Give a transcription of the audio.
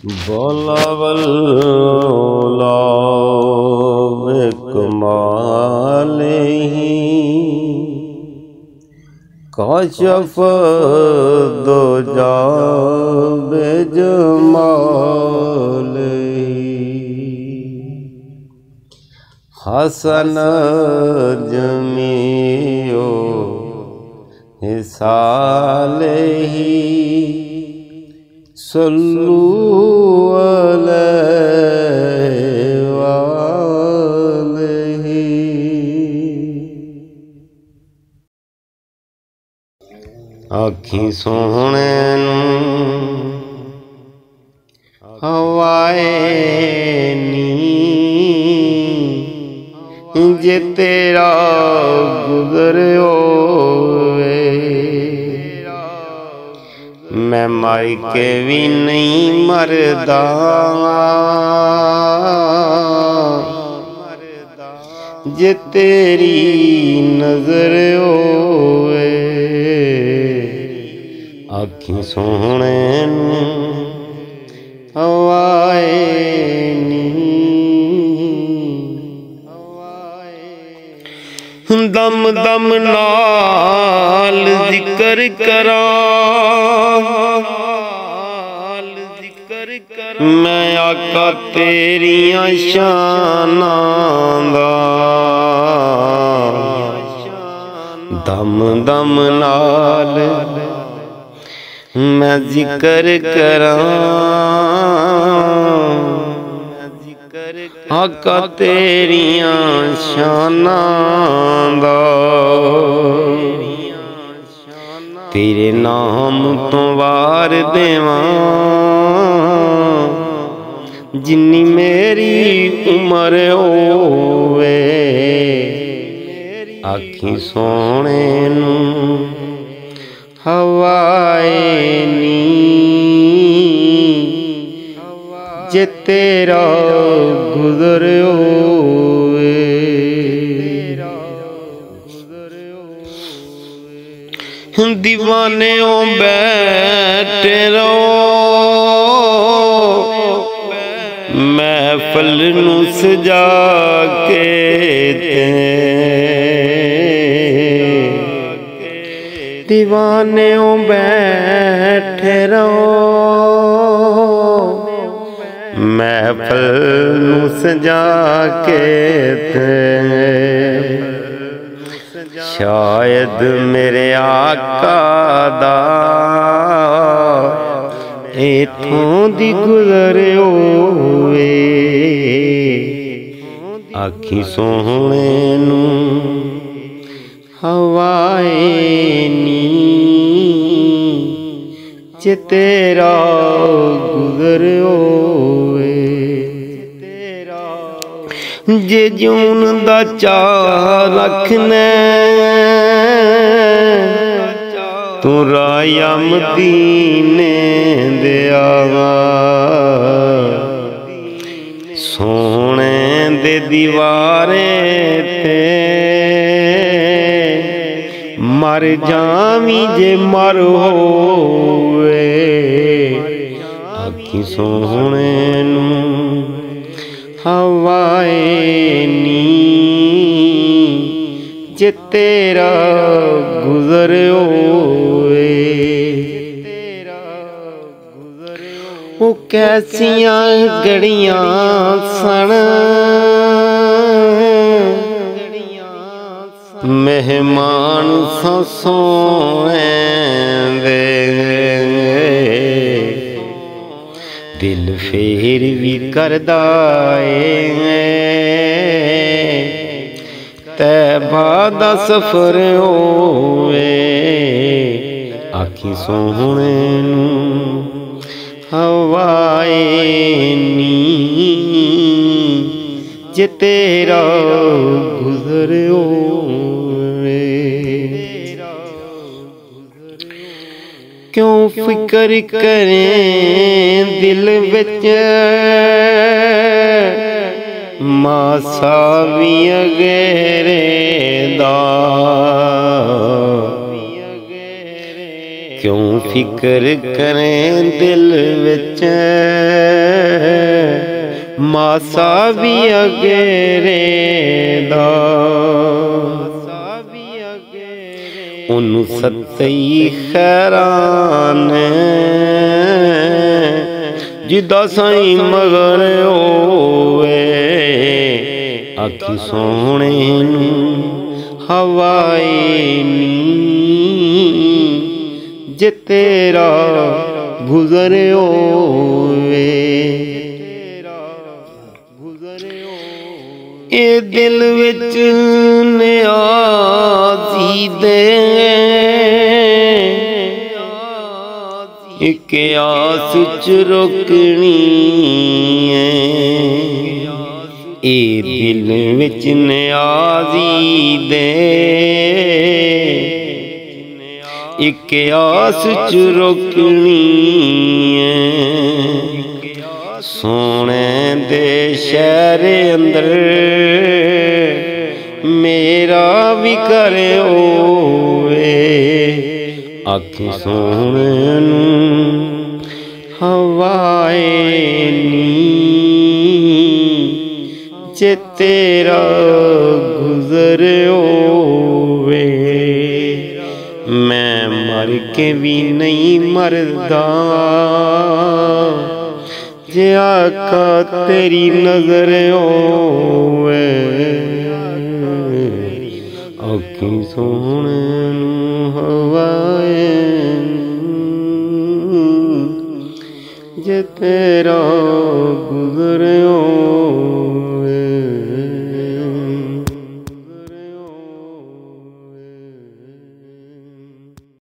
बोलावल कमाले काशफ दो जाबे जमाले हसन जमियो हिसाले सल्लू आखी सोहने हवाए नी जे तेरा गुजर होवे मैं मर के भी नहीं मरदा जे तेरी नजर होवे आखी सोहने हवाए नी दम दम नाल जिक्र करा मैं आका तेरियां शानां दा दम दम नाल मैं जिक्र करा आका तेरियां शानां दा तेरे नाम तो वार देवां जिन्नी मेरी उम्र होवे आखी सोहने नू हवाए नी जे तेरा गुजर होवे दीवाने बैठे रहो महफिल नू सजा के दीवाने बैठे रहो महफिल नू सजा के शायद मेरे आका दा इथों दी गुजर होवे आखी सोहने नू हवाए नी जे तेरा गुजर होवे जे जून दा चा रखने तू राया मदीने दे आवा सोने दे दीवारे ते मर जावी जे मर होवे आखी सोहने नू हवाए नी जे तेरा गुजर होवे वो कैसियां गड़ियां सन मेहमान सोने दे दिल फेर भी करदा तैबा दा सफर होवे आखी सोहने नू हवाए नी जे तेरा गुजर होवे क्यों फिकर करें दिल विच मासा भी अगेरे दा क्यों फिक्र करें दिल विच मासा भी अगेरे दा उन्नू सत्तई खैरान जिदा साईं मगर होवे आखी सोहणे नूं हवाए नी जे तेरा गुज़र होवे ए दिल विच नियाज़ी दे एक आस च रोकनी है ए दिल विच नियाज़ी दे एक आस च रोकनी है सोने दे शहर अंदर मेरा भी घर होवे आखी सोहणे नूं हवाए नी जे तेरा गुज़र होवे मैं मर के भी नहीं मरदा जे आका तेरी नजर होवे आखी सोहणे नूं हवाए जे तेरा